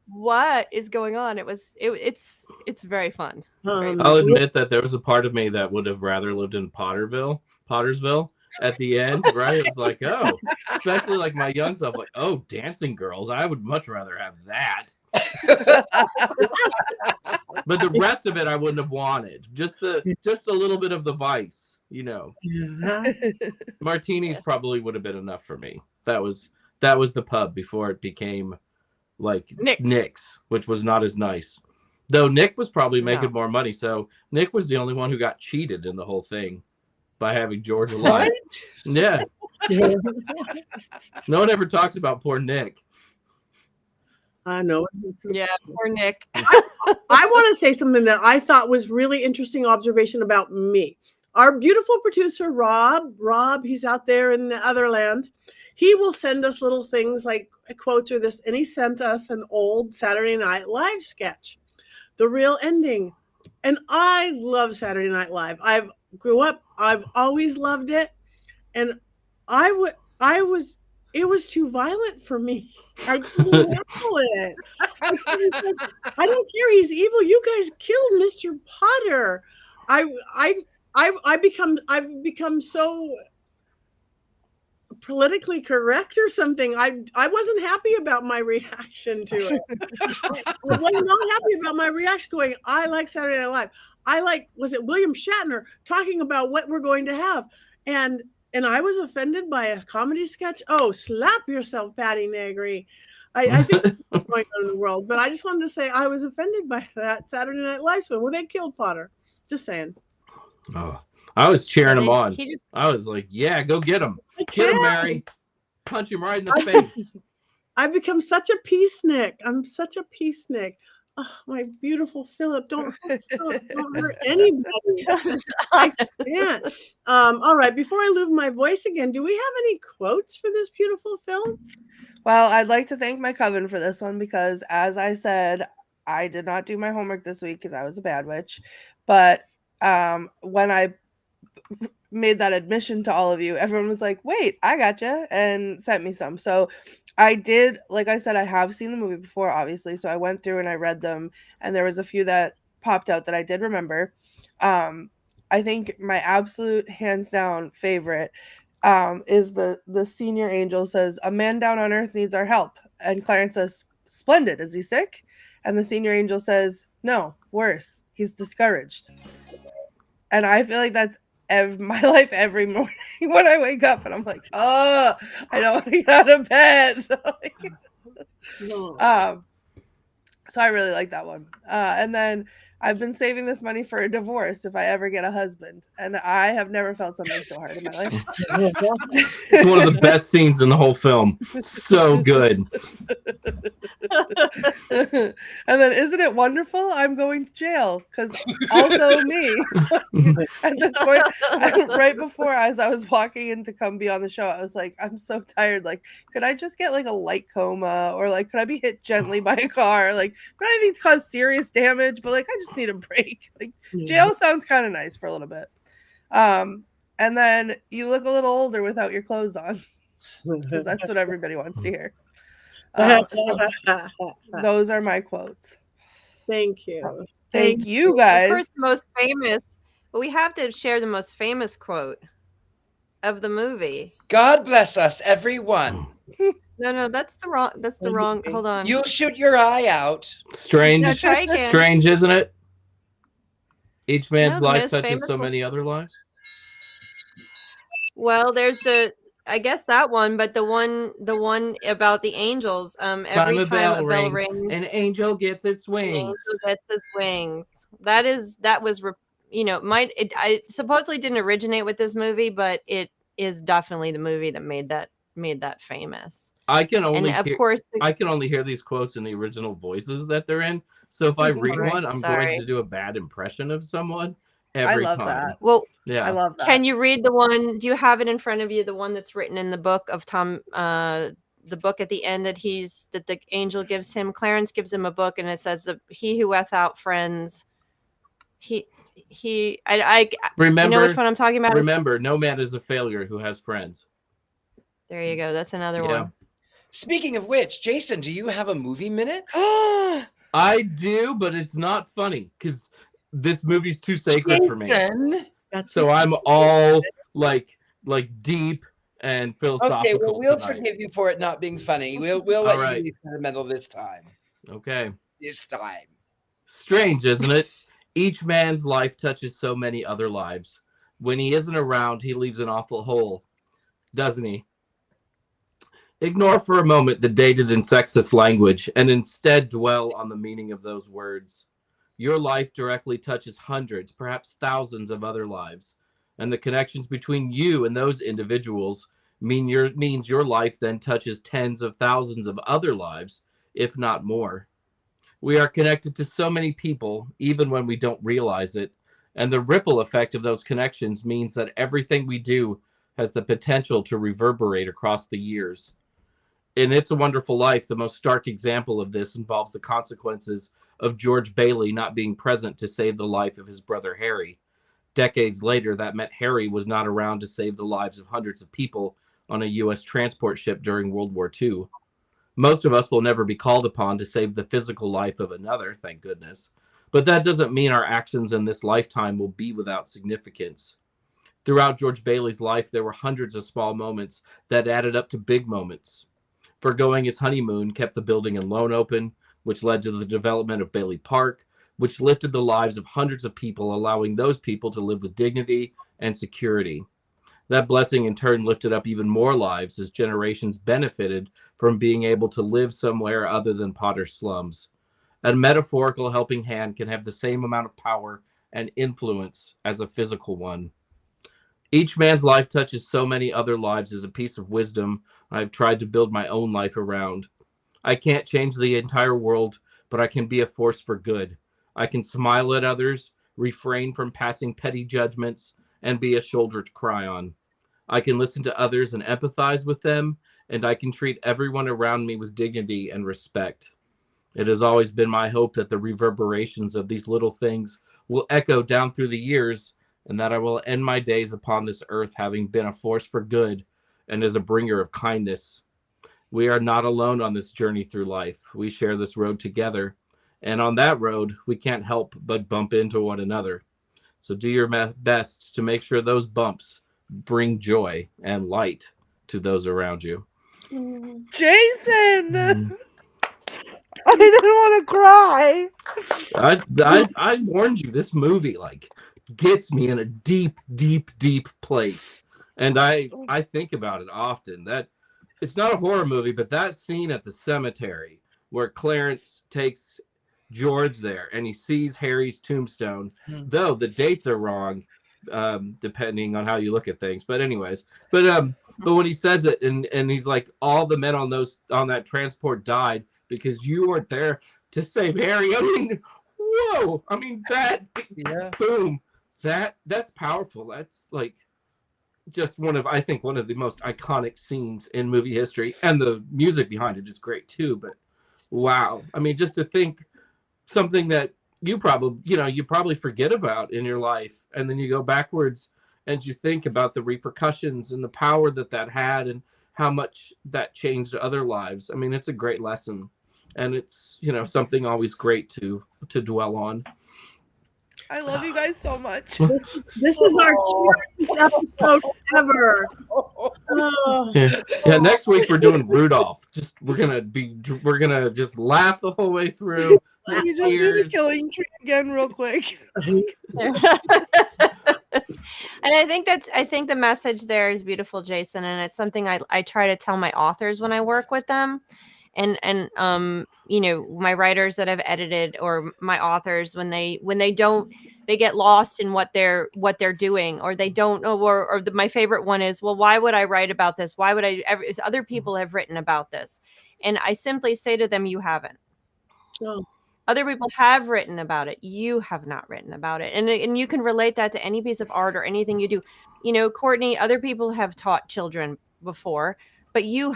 What is going on? It's very fun. I'll admit that there was a part of me that would have rather lived in Pottersville at the end, right? It was like, oh, especially like my young self, like, oh, dancing girls. I would much rather have that. But the rest of it I wouldn't have wanted. Just a little bit of the vice, Martinis probably would have been enough for me. That was the pub before it became like Nick's, which was not as nice. Though Nick was probably making more money, so Nick was the only one who got cheated in the whole thing by having George alive. Yeah. No one ever talks about poor Nick. I know. Yeah, poor Nick. I want to say something that I thought was really interesting observation about me. Our beautiful producer, Rob, he's out there in the other lands. He will send us little things like quotes or this, and he sent us an old Saturday Night Live sketch, The Real Ending. And I love Saturday Night Live. I've always loved it. And it was too violent for me. I couldn't handle it. I don't care. He's evil. You guys killed Mr. Potter. I've become so politically correct or something. I wasn't happy about my reaction to it. I was not happy about my reaction going, I like Saturday Night Live. Was it William Shatner talking about what we're going to have? And and I was offended by a comedy sketch. Oh, slap yourself, Patti Negri. I think that's what's going on in the world, but I just wanted to say I was offended by that Saturday Night Live one. Well, they killed Potter. Just saying. Oh, I was cheering him on. He just I was like, yeah, go get him. I Get him, can't. Mary. Punch him right in the face. I've become such a peacenik. I'm such a peacenik. Oh, my beautiful Philip, don't hurt anybody. I can't. All right, before I lose my voice again, do we have any quotes for this beautiful film? Well, I'd like to thank my coven for this one because, as I said, I did not do my homework this week because I was a bad witch. But when I made that admission to all of you, everyone was like, wait, I gotcha, and sent me some. So I did, like I said, I have seen the movie before, obviously. So I went through and I read them, and there was a few that popped out that I did remember. I think my absolute hands down favorite is the senior angel says, a man down on earth needs our help. And Clarence says, splendid, is he sick? And the senior angel says, no, worse, he's discouraged. And I feel like that's my life every morning when I wake up and I'm like, oh, I don't want to get out of bed. So I really like that one. And then I've been saving this money for a divorce if I ever get a husband. And I have never felt something so hard in my life. It's one of the best scenes in the whole film. So good. And then, isn't it wonderful? I'm going to jail because also me. At this point, right before as I was walking in to come be on the show, I was like, I'm so tired. Like, could I just get like a light coma, or like, could I be hit gently by a car? Like, not anything to cause serious damage, but like, I just need a break. Like, jail sounds kind of nice for a little bit. And then you look a little older without your clothes on, because that's what everybody wants to hear. So those are my quotes. Thank you. Thank you, guys. First, most famous. But we have to share the most famous quote of the movie. God bless us, everyone. No, that's the wrong. That's the wrong. Hold on. You'll shoot your eye out. Strange. No, try again. Strange, isn't it? Each man's the life most touches famous so one. many other lives. Well, there's I guess that one, but the one about the angels. Every a time a bell rings, rings, an angel gets its an wings. angel gets his wings. That was I supposedly didn't originate with this movie, but it is definitely the movie that made that famous. I can only And of hear, course, I can only hear these quotes in the original voices that they're in. So if I read Right, one, I'm sorry. going to do a bad impression of someone I every love time. that. well, Yeah. I love that. can you read the one? Do you have it in front of you? The one that's written in the book of Tom, the book at the end that the angel gives him. Clarence gives him a book, and it says that he who without friends, I Remember, you know which one I'm talking about? remember, no man is a failure who has friends. There you go. That's another Yeah. one. Speaking of which, Jason, do you have a movie minute? I do, but it's not funny because this movie's too sacred for me. Jason? So I'm all like deep and philosophical. Okay, well, we'll tonight. forgive you for it not being funny. We'll All let right. you be sentimental this time. Okay. This time. Strange, isn't it? Each man's life touches so many other lives. When he isn't around, he leaves an awful hole, doesn't he? Ignore for a moment the dated and sexist language and instead dwell on the meaning of those words. Your life directly touches hundreds, perhaps thousands of other lives, and the connections between you and those individuals means your life then touches tens of thousands of other lives, if not more. We are connected to so many people, even when we don't realize it, and the ripple effect of those connections means that everything we do has the potential to reverberate across the years. In It's a Wonderful Life, the most stark example of this involves the consequences of George Bailey not being present to save the life of his brother Harry. Decades later, that meant Harry was not around to save the lives of hundreds of people on a U.S. transport ship during World War II. Most of us will never be called upon to save the physical life of another, thank goodness. But that doesn't mean our actions in this lifetime will be without significance. Throughout George Bailey's life, there were hundreds of small moments that added up to big moments. Forgoing his honeymoon kept the building and loan open, which led to the development of Bailey Park, which lifted the lives of hundreds of people, allowing those people to live with dignity and security. That blessing in turn lifted up even more lives as generations benefited from being able to live somewhere other than Potter's slums. A metaphorical helping hand can have the same amount of power and influence as a physical one. Each man's life touches so many other lives as a piece of wisdom I've tried to build my own life around. I can't change the entire world, but I can be a force for good. I can smile at others, refrain from passing petty judgments, and be a shoulder to cry on. I can listen to others and empathize with them, and I can treat everyone around me with dignity and respect. It has always been my hope that the reverberations of these little things will echo down through the years, and that I will end my days upon this earth having been a force for good and as a bringer of kindness. We are not alone on this journey through life. We share this road together, and on that road, we can't help but bump into one another. So do your best to make sure those bumps bring joy and light to those around you. Jason! I didn't want to cry. I warned you, this movie like gets me in a deep, deep, deep place. And I think about it often. That it's not a horror movie, but that scene at the cemetery where Clarence takes George there and he sees Harry's tombstone, though the dates are wrong, depending on how you look at things. But anyways, but when he says it and he's like, all the men on that transport died because you weren't there to save Harry. I mean, whoa! I mean that, boom, that's powerful. That's like just one of the most iconic scenes in movie history, and the music behind it is great too. But wow, I mean, just to think something that you probably forget about in your life, and then you go backwards and you think about the repercussions and the power that had and how much that changed other lives. I mean, it's a great lesson, and it's something always great to dwell on. I love you guys so much. This is our cheeriest episode ever. Oh. Yeah, next week we're doing Rudolph. We're gonna just laugh the whole way through. Can you just do the killing tree again real quick? And I think the message there is beautiful, Jason, and it's something I try to tell my authors when I work with them. And my writers that I've edited, or my authors, when they get lost in what they're doing, or they don't know, or my favorite one is, well, why would I write about this? Why would other people have written about this? And I simply say to them, you haven't. Oh. Other people have written about it. You have not written about it. And you can relate that to any piece of art or anything you do. Courtney, other people have taught children before, but you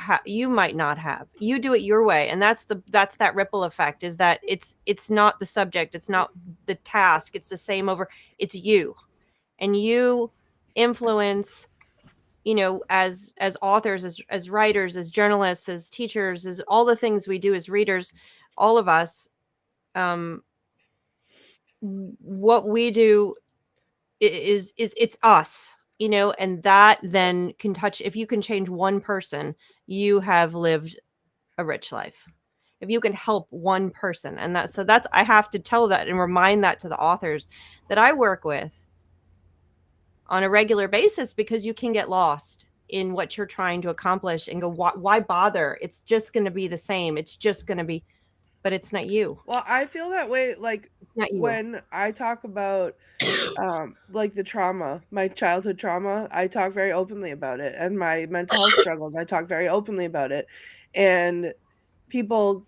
might not have. You do it your way. And that's that ripple effect, is that it's not the subject. It's not the task. It's the same over. It's you. And you influence, as authors, as writers, as journalists, as teachers, as all the things we do as readers, all of us, what we do is it's us, and that then can touch. If you can change one person, you have lived a rich life. If you can help one person, and that's I have to tell that and remind that to the authors that I work with on a regular basis, because you can get lost in what you're trying to accomplish and go, why bother? It's just going to be the same. It's just going to be. But it's not you. Well, I feel that way, like, it's not you. When I talk about like the trauma, my childhood trauma, I talk very openly about it, and my mental health struggles, I talk very openly about it. And people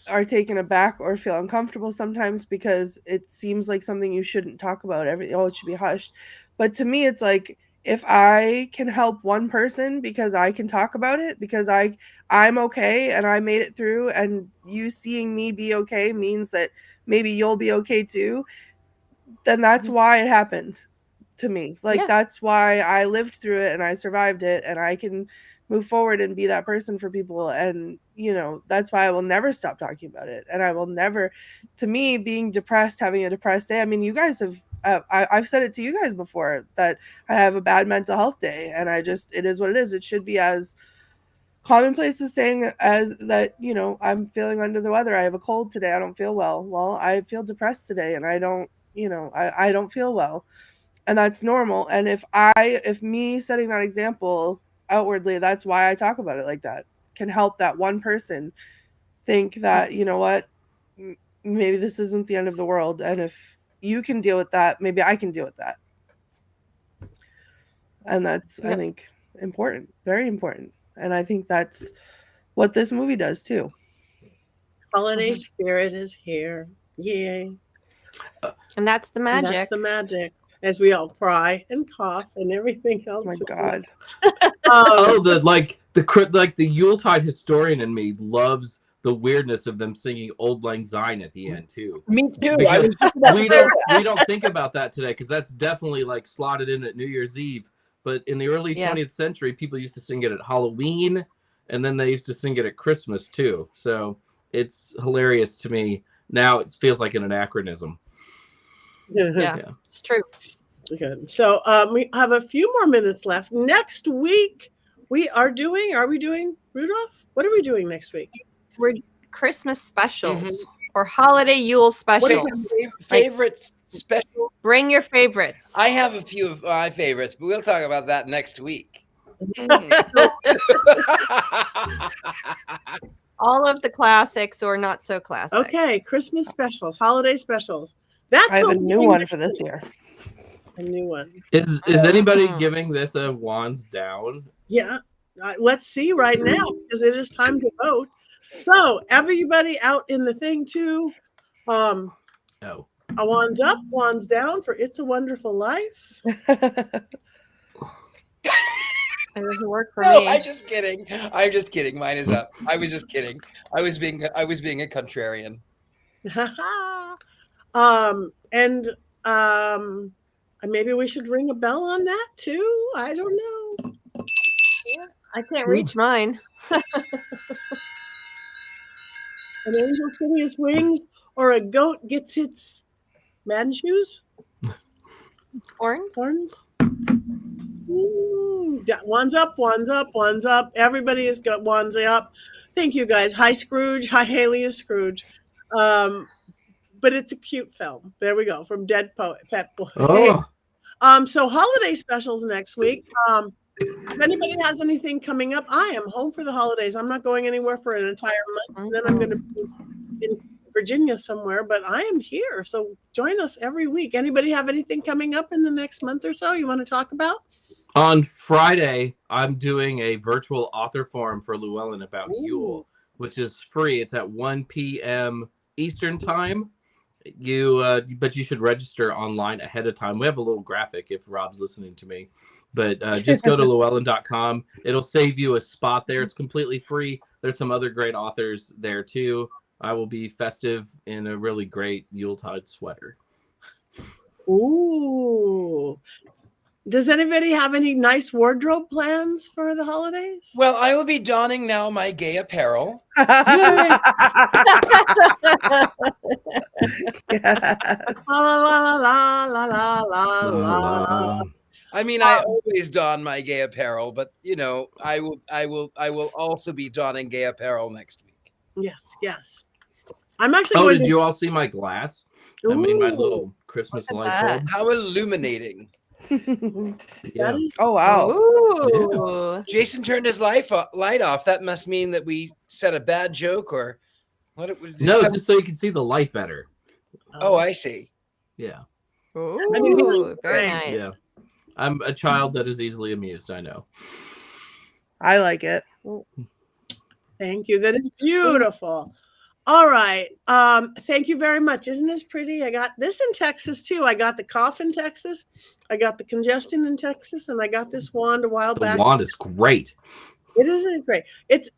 are taken aback or feel uncomfortable sometimes because it seems like something you shouldn't talk about. It should be hushed. But to me, it's like, if I can help one person because I can talk about it, because I'm okay and I made it through, and you seeing me be okay means that maybe you'll be okay too, then that's why it happened to me. Like, that's why I lived through it and I survived it, and I can move forward and be that person for people. And, that's why I will never stop talking about it. And I will never, to me, being depressed, having a depressed day, I mean, you guys have, I've said it to you guys before that I have a bad mental health day, and it is what it is. It should be as commonplace as saying as that, I'm feeling under the weather. I have a cold today. I don't feel well. Well, I feel depressed today, and I don't, I don't feel well. And that's normal. And if me setting that example outwardly, that's why I talk about it like that, can help that one person think that, you know what, maybe this isn't the end of the world. And if you can deal with that, maybe I can deal with that. And that's, I think, important, very important. And I think that's what this movie does too. Holiday spirit is here. Yay. And that's the magic. And that's the magic. As we all cry and cough and everything else. Oh my God. The Yuletide historian in me loves the weirdness of them singing Auld Lang Syne at the end too. Me too. We don't think about that today because that's definitely like slotted in at New Year's Eve. But in the early 20th century, people used to sing it at Halloween, and then they used to sing it at Christmas too. So it's hilarious to me. Now it feels like an anachronism. Yeah, it's true. Good. So we have a few more minutes left. Next week, are we doing Rudolph? What are we doing next week? We're Christmas specials or holiday Yule specials. What is your favorite special? Bring your favorites. I have a few of my favorites, but we'll talk about that next week. All of the classics or not so classic. Okay, Christmas specials, holiday specials. I have a new one for this year. A new one. Is anybody giving this a wands down? Yeah. Let's see right now because it is time to vote. So everybody out in the thing too. No. A wands up, wands down for It's a Wonderful Life. It doesn't work for No, me. I'm just kidding. Mine is up. I was just kidding. I was being a contrarian. Maybe we should ring a bell on that too. I don't know. I can't reach mine. An angel sitting his wings, or a goat gets its man shoes. Horns. One's up, one's up, one's up. Everybody has got one's up. Thank you guys. Hi Scrooge. Hi Haley is Scrooge. But it's a cute film. There we go. From Dead Poet Pet Boy. Oh. So holiday specials next week. If anybody has anything coming up, I am home for the holidays. I'm not going anywhere for an entire month. And then I'm going to be in Virginia somewhere, but I am here. So join us every week. Anybody have anything coming up in the next month or so you want to talk about? On Friday, I'm doing a virtual author forum for Llewellyn about Yule, which is free. It's at 1 p.m. Eastern time. But you should register online ahead of time. We have a little graphic if Rob's listening to me. But just go to llewellyn.com. It'll save you a spot there. It's completely free. There's some other great authors there too. I will be festive in a really great Yuletide sweater. Ooh. Does anybody have any nice wardrobe plans for the holidays? Well, I will be donning now my gay apparel. Yes. La la la la la la. I mean, I always don my gay apparel, but I will also be donning gay apparel next week. Yes. I'm actually. Did you all see my glass? I made my little Christmas light bulb. How illuminating! That is. Oh wow! Ooh. Yeah. Jason turned his light off. That must mean that we said a bad joke, or what? Just so you can see the light better. Oh, I see. Yeah. Ooh, very nice. Yeah. I'm a child that is easily amused. I know. I like it. Thank you. That is beautiful. All right. Thank you very much. Isn't this pretty? I got this in Texas too. I got the cough in Texas. I got the congestion in Texas, and I got this wand a while back. The wand is great. It isn't great. It's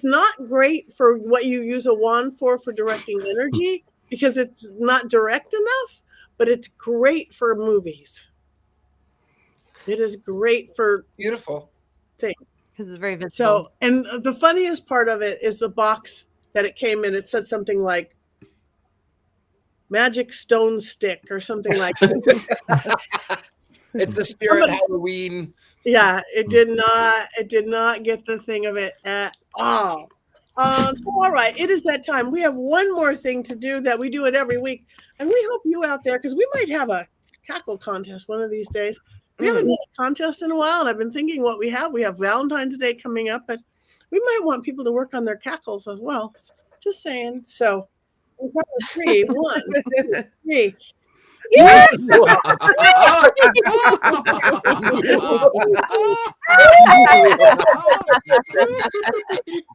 not great for what you use a wand for directing energy because it's not direct enough, but it's great for movies. It is great for beautiful things. Because it's very visible. So, and the funniest part of it is the box that it came in. It said something like magic stone stick or something like that. It's the spirit Halloween. Yeah, it did not get the thing of it at all. So all right, it is that time. We have one more thing to do that we do it every week. And we hope you out there, because we might have a cackle contest one of these days. We haven't done a contest in a while, and I've been thinking what we have. We have Valentine's Day coming up, but we might want people to work on their cackles as well. Just saying. So, we've got a 3. 1, 2, 3. Yeah!